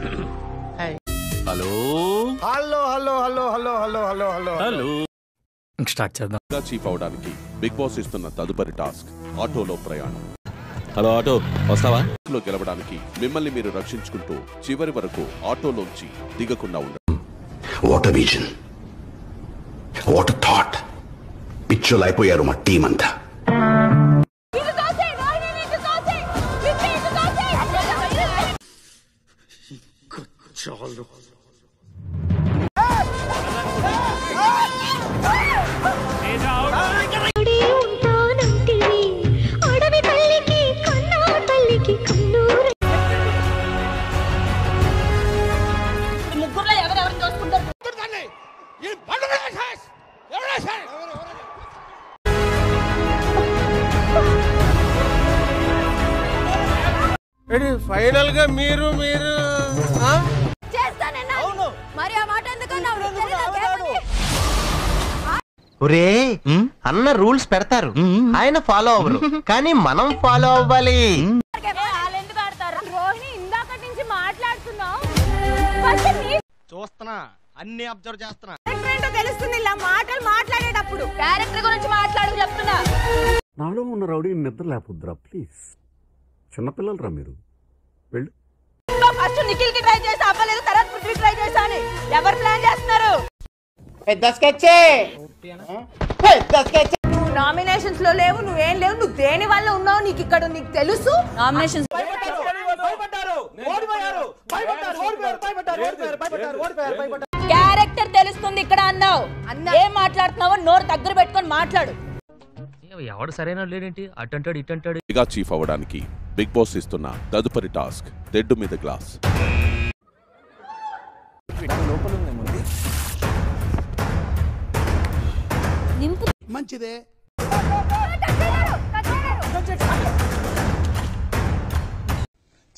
Hello hello hello hello hello hello hello hello hello start చేద్దాం. Chief అవడానికి big boss ఇస్తున్న తదుపరి task ఆటోలో ప్రయాణం. హలో ఆటో వస్తావా? లో గెలవడానికి మిమ్మల్ని మీరు రక్షించుకుంటూ చివరి వరకు ఆటోలోంచి దిగకుండా ఉండండి. What a vision, what a thought. పిచ్చోలు అయిపోయారు మా టీం అంతా. ఫైనల్ గా మీరు ఒరే అన్న రూల్స్ పెడతారు, ఆయన ఫాలో అవ్వరు, కానీ మనం ఫాలో అవ్వాలి. చూస్తున్నా, అన్ని అబ్జర్వ్ చేస్తున్నా. తెలుస్తుంది ఇలా మాటలు మాట్లాడేటప్పుడు క్యారెక్టర్ గురించి మాట్లాడు చెప్తున్నా. నాలో ఉన్న రౌడీ నిద్ర లేపుద్రా ప్లీజ్. చిన్నపిల్లలు రా మీరు, వెళ్ళు. ఫస్ట్ నిఖిల్ కి ట్రై చేసి అవ్వలేదు, తర్వాత పృథ్వీ ట్రై చేశాను. ఎవరు ప్లాన్ చేస్తున్నారు? పెద్ద స్కెచ్. నువ్వు నామినేషన్స్ లో లేవు, నువ్వేం లేవు, నువ్వు దేని వల్ల ఉన్నావు నీకు ఇక్కడ నీకు తెలుసు. నామినేషన్స్ క్యారెక్టర్ తెలుస్తుంది ఇక్కడ అన్నావు. ఏం మాట్లాడుతున్నావో నోరు దగ్గర పెట్టుకొని మాట్లాడు. ఎవడు సరైన లేడేంటి, అటంటాడు ఇటంటాడు. మెగా చీఫ్ అవడానికి బిగ్ బాస్ ఇస్తున్న తదుపరి టాస్క్ తెడ్డు మీద గ్లాస్. మంచిదే.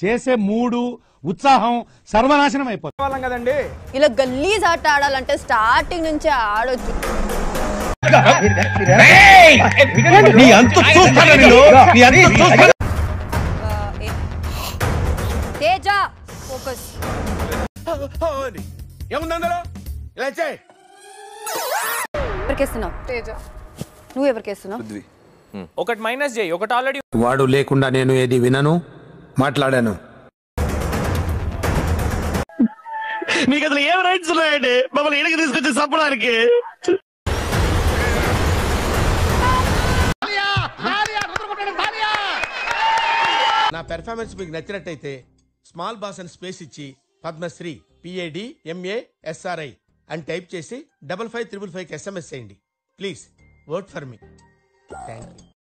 చేసే మూడు ఉత్సాహం సర్వనాశనం అయిపోతాం కదండి. ఇలా గల్లీజ్ ఆట ఆడాలంటే స్టార్టింగ్ నుంచే ఆడొచ్చు. తేజ ఫోకస్. ఎవరికేస్తున్నావు? తేజ. నువ్వు ఎవరికేస్తున్నావు? ఒకటి మైనస్ చేయి, ఒకటి ఆల్రెడీ. వాడు లేకుండా నేను ఏది వినను, మాట్లాడాను. నీకు అసలు ఏం రైట్స్ ఉన్నాయండి మమ్మల్ని ఇంటికి తీసుకొచ్చి చంపడానికి? నా పెర్ఫార్మెన్స్ మీకు నచ్చినట్టయితే స్మాల్ బాస్ అని స్పేస్ ఇచ్చి పద్మశ్రీ PADMASRI అని టైప్ చేసి 5555 SMS చేయండి. Please vote for me. Thank you.